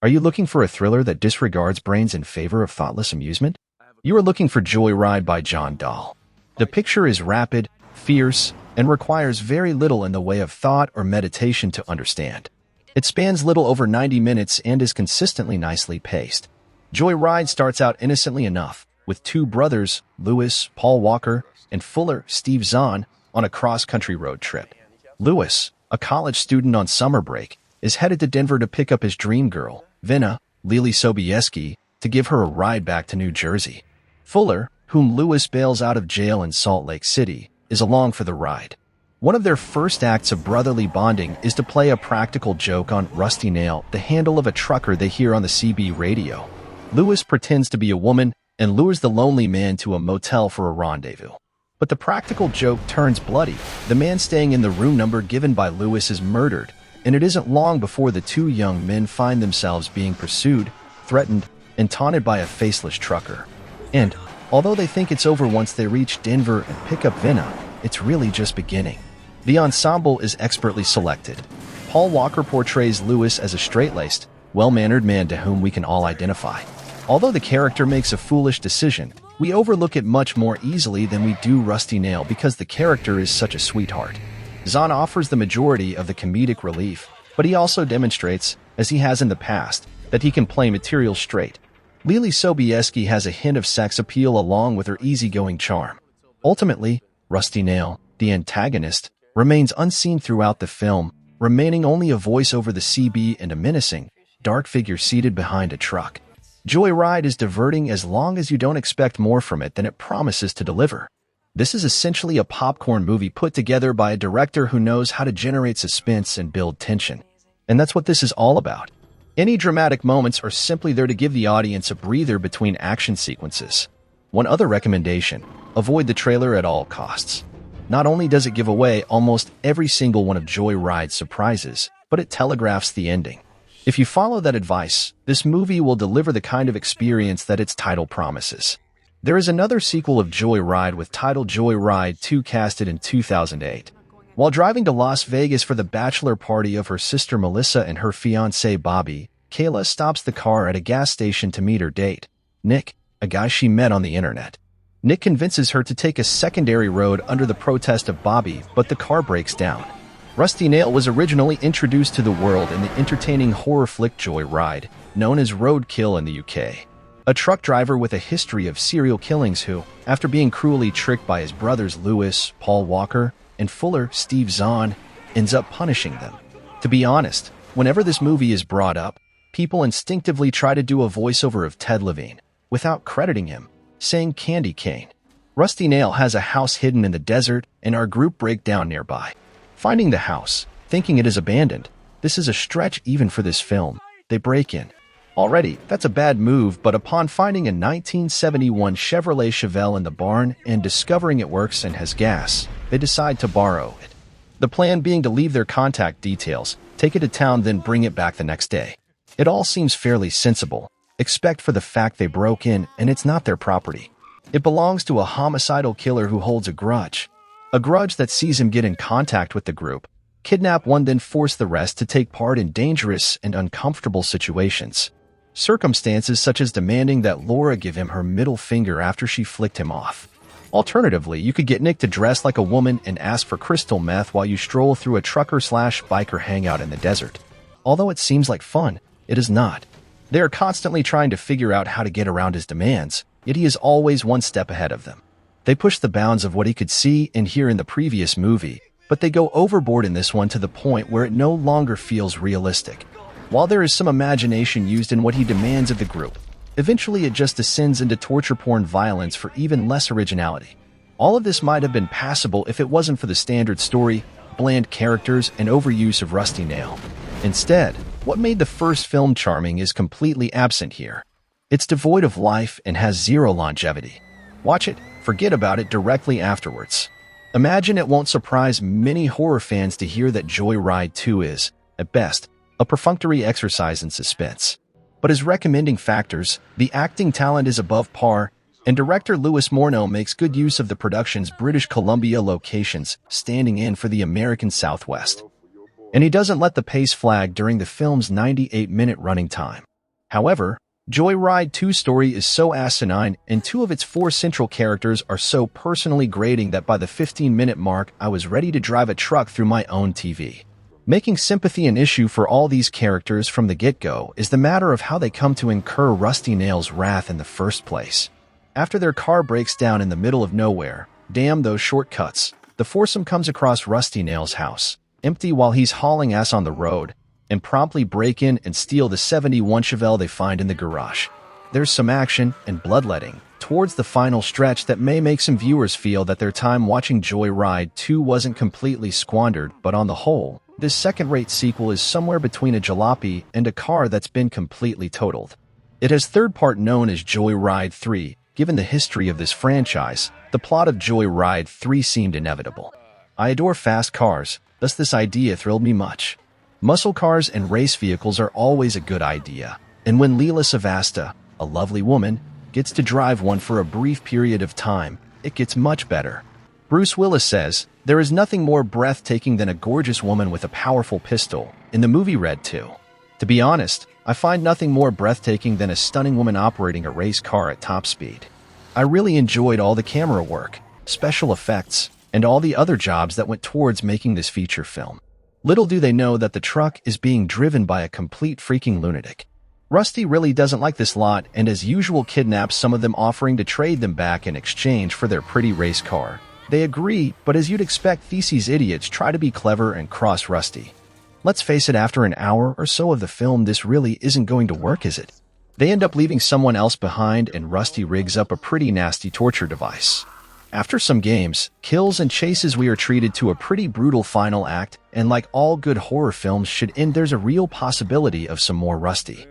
Are you looking for a thriller that disregards brains in favor of thoughtless amusement? You are looking for Joyride by John Dahl. The picture is rapid, fierce, and requires very little in the way of thought or meditation to understand. It spans little over 90 minutes and is consistently nicely paced. Joyride starts out innocently enough, with two brothers, Lewis, Paul Walker, and Fuller, Steve Zahn, on a cross-country road trip. Lewis, a college student on summer break, is headed to Denver to pick up his dream girl, Vina, Lily Sobieski, to give her a ride back to New Jersey. Fuller, whom Lewis bails out of jail in Salt Lake City, is along for the ride. One of their first acts of brotherly bonding is to play a practical joke on Rusty Nail, the handle of a trucker they hear on the CB radio. Lewis pretends to be a woman and lures the lonely man to a motel for a rendezvous. But the practical joke turns bloody. The man staying in the room number given by Lewis is murdered, and it isn't long before the two young men find themselves being pursued, threatened, and taunted by a faceless trucker. And, although they think it's over once they reach Denver and pick up Vina, it's really just beginning. The ensemble is expertly selected. Paul Walker portrays Lewis as a straight-laced, well-mannered man to whom we can all identify. Although the character makes a foolish decision, we overlook it much more easily than we do Rusty Nail because the character is such a sweetheart. Zahn offers the majority of the comedic relief, but he also demonstrates, as he has in the past, that he can play material straight. Lily Sobieski has a hint of sex appeal along with her easygoing charm. Ultimately, Rusty Nail, the antagonist, remains unseen throughout the film, remaining only a voice over the CB and a menacing, dark figure seated behind a truck. Joyride is diverting as long as you don't expect more from it than it promises to deliver. This is essentially a popcorn movie put together by a director who knows how to generate suspense and build tension. And that's what this is all about. Any dramatic moments are simply there to give the audience a breather between action sequences. One other recommendation: avoid the trailer at all costs. Not only does it give away almost every single one of Joyride's surprises, but it telegraphs the ending. If you follow that advice, this movie will deliver the kind of experience that its title promises. There is another sequel of Joyride with title Joyride 2 casted in 2008. While driving to Las Vegas for the bachelor party of her sister Melissa and her fiancé Bobby, Kayla stops the car at a gas station to meet her date, Nick, a guy she met on the internet. Nick convinces her to take a secondary road under the protest of Bobby, but the car breaks down. Rusty Nail was originally introduced to the world in the entertaining horror flick Joyride, known as Roadkill in the UK. A truck driver with a history of serial killings who, after being cruelly tricked by his brothers Lewis, Paul Walker, and Fuller, Steve Zahn, ends up punishing them. To be honest, whenever this movie is brought up, people instinctively try to do a voiceover of Ted Levine, without crediting him, saying Candy Cane. Rusty Nail has a house hidden in the desert, and our group break down nearby. Finding the house, thinking it is abandoned, this is a stretch even for this film. They break in. Already, that's a bad move, but upon finding a 1971 Chevrolet Chevelle in the barn and discovering it works and has gas, they decide to borrow it. The plan being to leave their contact details, take it to town, then bring it back the next day. It all seems fairly sensible, except for the fact they broke in and it's not their property. It belongs to a homicidal killer who holds a grudge that sees him get in contact with the group, kidnap one, then force the rest to take part in dangerous and uncomfortable situations. Circumstances such as demanding that Laura give him her middle finger after she flicked him off. Alternatively, you could get Nick to dress like a woman and ask for crystal meth while you stroll through a trucker/biker hangout in the desert. Although it seems like fun, it is not. They are constantly trying to figure out how to get around his demands, yet he is always one step ahead of them. They push the bounds of what he could see and hear in the previous movie, but they go overboard in this one to the point where it no longer feels realistic. While there is some imagination used in what he demands of the group, eventually it just descends into torture porn violence for even less originality. All of this might have been passable if it wasn't for the standard story, bland characters, and overuse of Rusty Nail. Instead, what made the first film charming is completely absent here. It's devoid of life and has zero longevity. Watch it, forget about it directly afterwards. Imagine it won't surprise many horror fans to hear that Joyride 2 is, at best, a perfunctory exercise in suspense. But as recommending factors, the acting talent is above par, and director Louis Morneau makes good use of the production's British Columbia locations, standing in for the American Southwest. And he doesn't let the pace flag during the film's 98-minute running time. However, Joyride 2's story is so asinine and two of its four central characters are so personally grating that by the 15-minute mark I was ready to drive a truck through my own TV. Making sympathy an issue for all these characters from the get-go is the matter of how they come to incur Rusty Nail's wrath in the first place. After their car breaks down in the middle of nowhere, damn those shortcuts, the foursome comes across Rusty Nail's house, empty while he's hauling ass on the road, and promptly break in and steal the 71 Chevelle they find in the garage. There's some action and bloodletting towards the final stretch that may make some viewers feel that their time watching Joyride 2 wasn't completely squandered, but on the whole, this second-rate sequel is somewhere between a jalopy and a car that's been completely totaled. It has third part known as Joyride 3. Given the history of this franchise, the plot of Joyride 3 seemed inevitable. I adore fast cars, thus this idea thrilled me much. Muscle cars and race vehicles are always a good idea, and when Leela Savasta, a lovely woman, gets to drive one for a brief period of time, it gets much better. Bruce Willis says, "There is nothing more breathtaking than a gorgeous woman with a powerful pistol," in the movie Red 2. To be honest, I find nothing more breathtaking than a stunning woman operating a race car at top speed. I really enjoyed all the camera work, special effects, and all the other jobs that went towards making this feature film. Little do they know that the truck is being driven by a complete freaking lunatic. Rusty really doesn't like this lot and as usual kidnaps some of them, offering to trade them back in exchange for their pretty race car. They agree, but as you'd expect, these idiots try to be clever and cross Rusty. Let's face it, after an hour or so of the film, this really isn't going to work, is it? They end up leaving someone else behind and Rusty rigs up a pretty nasty torture device. After some games, kills, and chases, we are treated to a pretty brutal final act, and like all good horror films should end, there's a real possibility of some more Rusty.